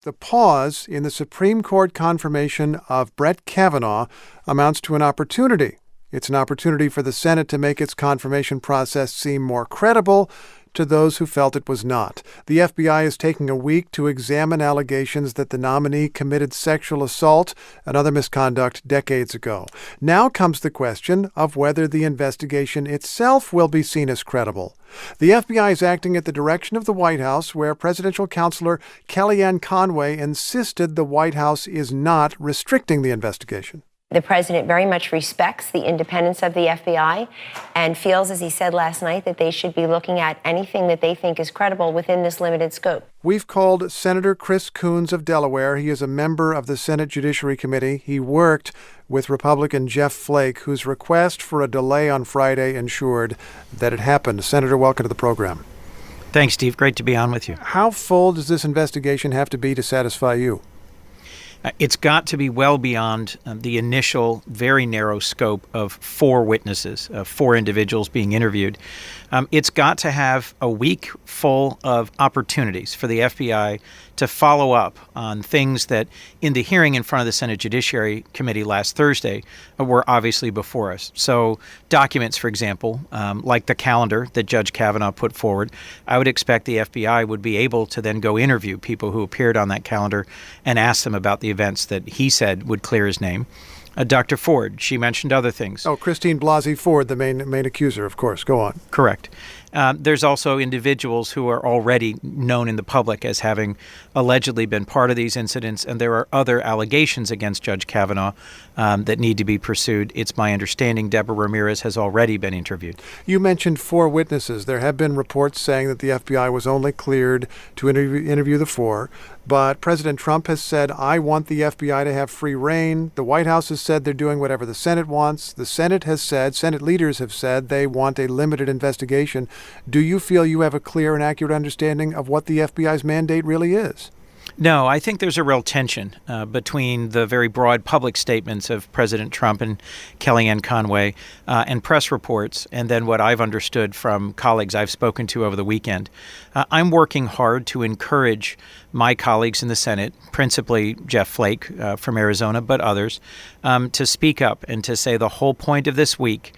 The pause in the Supreme Court confirmation of Brett Kavanaugh amounts to an opportunity. It's an opportunity for the Senate to make its confirmation process seem more credible to those who felt it was not. The FBI is taking a week to examine allegations that the nominee committed sexual assault and other misconduct decades ago. Now comes the question of whether the investigation itself will be seen as credible. The FBI is acting at the direction of the White House, where presidential counselor Kellyanne Conway insisted the White House is not restricting the investigation. The president very much respects the independence of the FBI and feels, as he said last night, that they should be looking at anything that they think is credible within this limited scope. We've called Senator Chris Coons of Delaware. He is a member of the Senate Judiciary Committee. He worked with Republican Jeff Flake, whose request for a delay on Friday ensured that it happened. Senator, welcome to the program. Thanks, Steve. Great to be on with you. How full does this investigation have to be to satisfy you? It's got to be well beyond the initial very narrow scope of 4 witnesses, 4 individuals being interviewed. It's got to have a week full of opportunities for the FBI to follow up on things that in the hearing in front of the Senate Judiciary Committee last Thursday were obviously before us. So documents, for example, like the calendar that Judge Kavanaugh put forward, I would expect the FBI would be able to then go interview people who appeared on that calendar and ask them about the events that he said would clear his name. Dr. Ford, she mentioned other things. Oh, Christine Blasey Ford, the main accuser, of course. Go on. Correct. There's also individuals who are already known in the public as having allegedly been part of these incidents, and there are other allegations against Judge Kavanaugh that need to be pursued. It's my understanding Deborah Ramirez has already been interviewed. You mentioned 4 witnesses. There have been reports saying that the FBI was only cleared to interview the 4, but President Trump has said, I want the FBI to have free rein. The White House has said they're doing whatever the Senate wants. The Senate has said, Senate leaders have said they want a limited investigation. Do you feel you have a clear and accurate understanding of what the FBI's mandate really is? No, I think there's a real tension between the very broad public statements of President Trump and Kellyanne Conway and press reports, and then what I've understood from colleagues I've spoken to over the weekend. I'm working hard to encourage my colleagues in the Senate, principally Jeff Flake from Arizona, but others, to speak up and to say the whole point of this week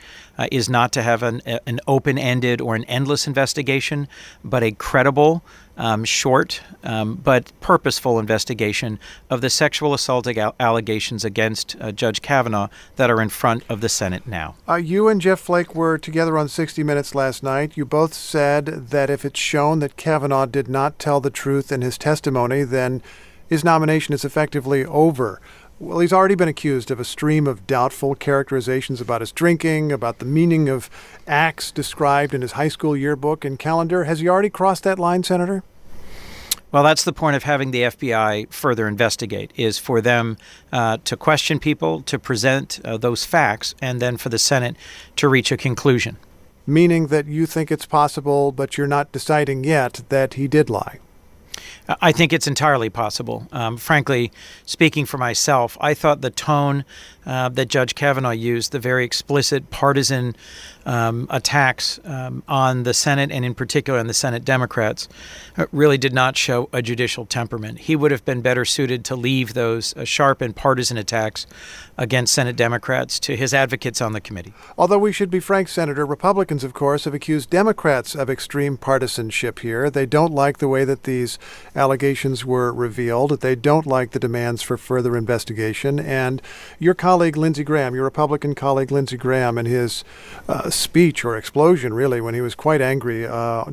is not to have an open-ended or an endless investigation, but a credible, short, but purposeful investigation of the sexual assault allegations against Judge Kavanaugh that are in front of the Senate now. You and Jeff Flake were together on 60 Minutes last night. You both said that if it's shown that Kavanaugh did not tell the truth in his testimony, then his nomination is effectively over. Well, he's already been accused of a stream of doubtful characterizations about his drinking, about the meaning of acts described in his high school yearbook and calendar. Has he already crossed that line, Senator? Well, that's the point of having the FBI further investigate, is for them to question people, to present those facts, and then for the Senate to reach a conclusion. Meaning that you think it's possible, but you're not deciding yet that he did lie. I think it's entirely possible. Frankly, speaking for myself, I thought the tone that Judge Kavanaugh used, the very explicit partisan attacks on the Senate and in particular on the Senate Democrats, really did not show a judicial temperament. He would have been better suited to leave those sharp and partisan attacks against Senate Democrats to his advocates on the committee. Although we should be frank, Senator, Republicans, of course, have accused Democrats of extreme partisanship here. They don't like the way that these allegations were revealed. They don't like the demands for further investigation. And your colleague, Lindsey Graham, your Republican colleague, Lindsey Graham, in his speech or explosion, really, when he was quite angry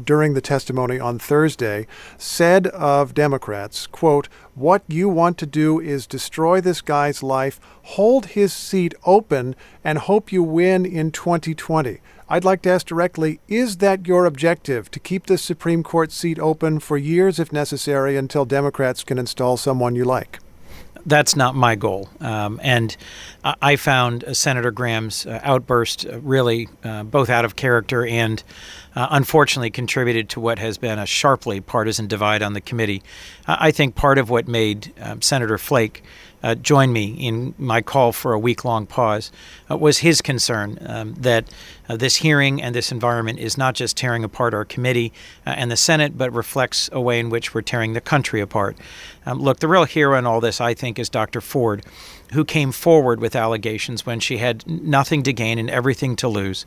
during the testimony on Thursday, said of Democrats, quote, "What you want to do is destroy this guy's life, hold his seat open, and hope you win in 2020. I'd like to ask directly, is that your objective, to keep this Supreme Court seat open for years if necessary until Democrats can install someone you like? That's not my goal. And I found Senator Graham's outburst really both out of character and unfortunately contributed to what has been a sharply partisan divide on the committee. I think part of what made Senator Flake joined me in my call for a week-long pause was his concern that this hearing and this environment is not just tearing apart our committee and the Senate, but reflects a way in which we're tearing the country apart. Look, the real hero in all this, I think, is Dr. Ford, who came forward with allegations when she had nothing to gain and everything to lose.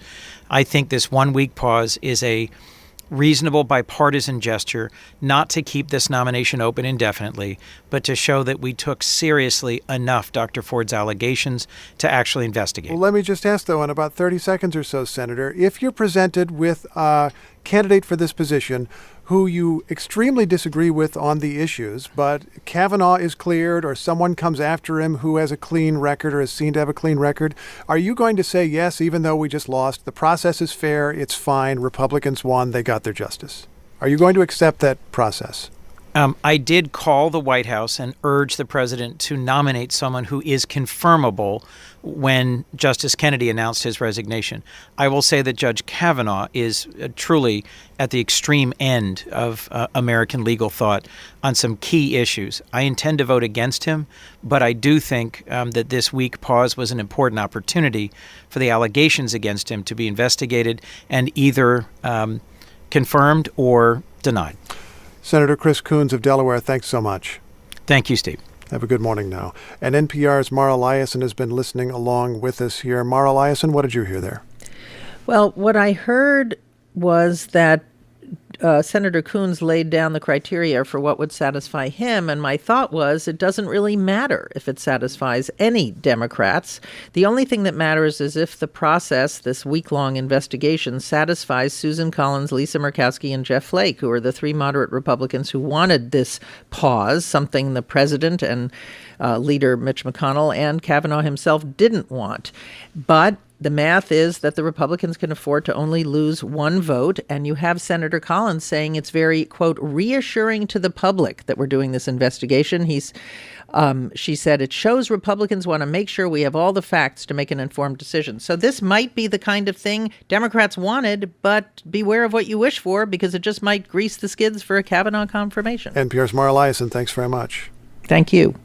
I think this 1 week pause is a reasonable bipartisan gesture, not to keep this nomination open indefinitely, but to show that we took seriously enough Dr. Ford's allegations to actually investigate. Well, let me just ask, though, in about 30 seconds or so, Senator, if you're presented with a candidate for this position who you extremely disagree with on the issues, but Kavanaugh is cleared or someone comes after him who has a clean record or is seen to have a clean record, are you going to say, yes, even though we just lost, the process is fair, it's fine, Republicans won, they got their justice? Are you going to accept that process? I did call the White House and urge the president to nominate someone who is confirmable when Justice Kennedy announced his resignation. I will say that Judge Kavanaugh is truly at the extreme end of American legal thought on some key issues. I intend to vote against him, but I do think that this week pause was an important opportunity for the allegations against him to be investigated and either confirmed or denied. Senator Chris Coons of Delaware, thanks so much. Thank you, Steve. Have a good morning now. And NPR's Mara Liasson has been listening along with us here. Mara Liasson, what did you hear there? Well, what I heard was that Senator Coons laid down the criteria for what would satisfy him, and my thought was it doesn't really matter if it satisfies any Democrats. The only thing that matters is if the process, this week-long investigation, satisfies Susan Collins, Lisa Murkowski, and Jeff Flake, who are the three moderate Republicans who wanted this pause, something the president and leader Mitch McConnell and Kavanaugh himself didn't want. But the math is that the Republicans can afford to only lose one vote, and you have Senator Collins saying it's very, quote, reassuring to the public that we're doing this investigation. She said it shows Republicans want to make sure we have all the facts to make an informed decision. So this might be the kind of thing Democrats wanted, but beware of what you wish for, because it just might grease the skids for a Kavanaugh confirmation. NPR's Mara Liasson, thanks very much. Thank you.